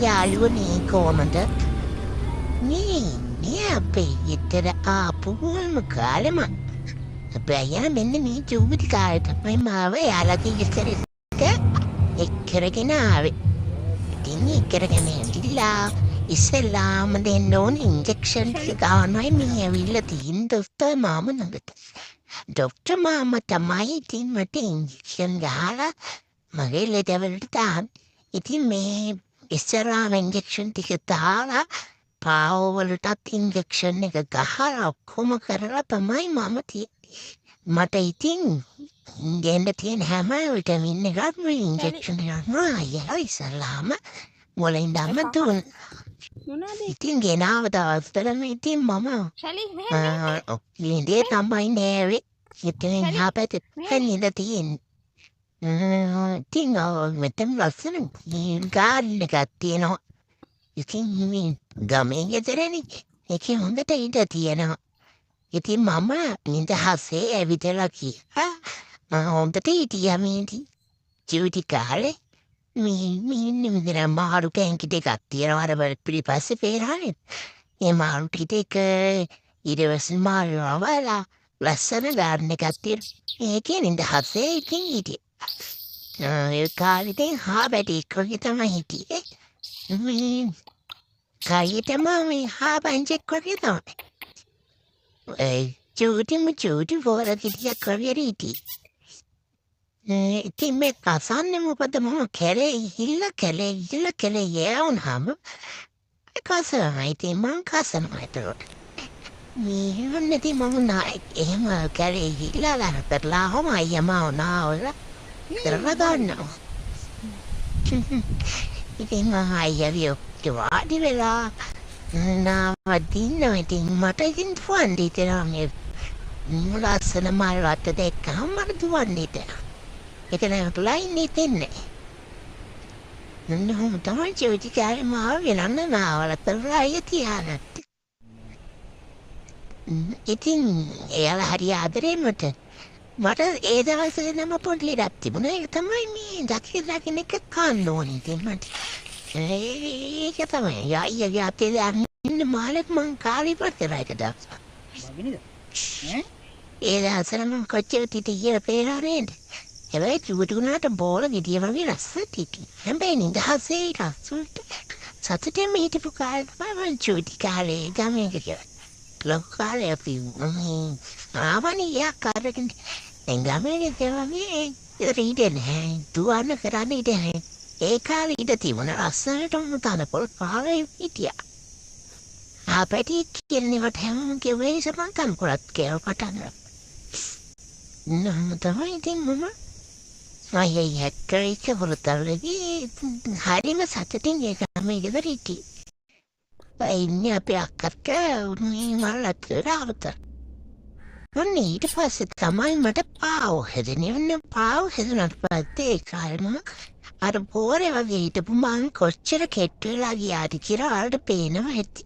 යාළුවනේ කොහමද? මේ අපේ ගෙදර ආපු මුල්ම කාලෙම අපේ මෙන්න මේ චූටි කාලේ තමයි මාව යාළුවගේ ගෙදර එක්කරගෙන ආවේ. ඉතින් එක්කරගෙන ඇවිල්ලා ඉස්සෙල්ලාම දෙන්න ඕන ඉන්ජෙක්ෂන් ටික ගන්නවයි මේ ඇවිල්ලා තියෙන දොස්තර මාම ළඟට. ડોક્ટર මාමා තමයි ඉතින් මට ඉන්ජෙක්ෂන් ගහලා මගේ ලෙඩවලට දාන්න. ඉතින් මේ ඉස්සරහාම ඉන්ජෙක්ෂන් ටික දාලා පාවවලටත් ඉන්ජෙක්ෂන් එක ගහලා ඔක්කොම කරලා තමයි මම මට ඉතින් දෙන්න තියෙන හැම විටමින් එකක්ම ඉන්ජෙක්ෂන් ගන්නවා අයියා ඉස්සරහාම මොළෙන්දම දුන්න. ඉතින් ගෙනාව දවස්වලම ඉතින් මම ලින්දේ තමයි නෑවේ. ඉතින් එහා පැත්තේ නිද තියෙන්නේ. ඉතින් මෙතන ලස්සන ගාඩන් එකක් තියෙනවා. ඉතින් ගමේ ගෙදරනේ. ඒකේ හොඳට ඉඳ තියෙනවා. ඉතින් මම නිදහසේ ඇවිදලා ගියා. හොඳට හිටියා මේ චූටි කාලේ. මේ මාළු ටැංකි දෙකක් තියෙනවා අර පිටිපස්සේ පේරානේ. ඒ මාළු ටික ඊට පස්සේ මාළු වවලා ලස්සන ගාඩන් එකක් තියෙනවා. ඒකේ නිදහසේ ඉතින් හිටියේ. ඒ කාලේ හාබැටි එක්කගේ තමයි හිටියේ. කයිතම මේ හාබැංචෙක් වගේ තමයි. චූටි පොරකිටියක් වගේ හිටියේ. ඉතින් මේ කසන්නේ මොකද මම කැලේ යවුනහම කසනවා. ඉතින් මං කසනවා ඒතකොට. මේ නැති මම නෑ එහෙම කැලේ ගිහලා ලහතරලා හොම අයියම වුණා කරලා ගන්නවා. ඉතින් අයියා වාඩි වෙලා නවතිනවා. ඉතින් මට ඉතින් ෆන් දෙනවා මේ ලස්සන මල් වත්ත දෙකම මට දුවන් දෙනවා. ඒක නෑ ප්ලයින් ඉතින්නේ. නෝ තමයි චූටි කාලේ මාව වෙනන්න නාවල තරයි තියාගත්ත. ඉතින් එයාලා හරි ආදරේ මට ඒ දවස්වල නම් පොඩි ලඩක් තිබුණා. ඒක තමයි මේ දකින්න එක කන්න ඕනේ. ඉතින් මට ඒක තමයි අයියාගේ අතේ දාන්න මාළෙක් මං කාලේ පතරයිද දවස්. ඒ දවස්වල මං කොච්චර තිතිය පේරානේද. හැබැයි චූටුනාට බෝල විදිය වගේ ලස්සනට හිටියේ. හැබැයි නිදහසේ ලස්සනට සතුටෙන් හිටපු කාලේ තමයි මං චූටි කාලේ ගමේ ගියා. ලොකු කාලේ අපි ආවනේ යක් කරගෙන දැන් ගමේ ගියා රීඩේ නැහැ. දුවන්න කරන්නේ නැහැ. ඒ කාලේ ඉඳ තිබුණ ලස්සනටම තනපොල් පාරේ හිටියා. ආපැටි කියන්නේවත් හැමෝම කිව්වේ සමන් කම්කොලත් කියලා පටන් ගත්තා. නම තමයි ඉතින් මම අයියා හැක්කරික වලතරදී හරිම සතුටින් ඒ ගමේ ගෙදර හිටියේ. ඉන්නේ අපේ අක්කට මල්ලත් රාවත. ඔන්න ඊට පස්සේ තමයි මට පාව හැදෙන්නේ. පාව හැදුනට පස්සේ කාලෙම අර පෝරේ වගේ හිටපු මං කොච්චර කෙට්ටු වෙලා ගියාද කියලා වලට පේනවා ඇති.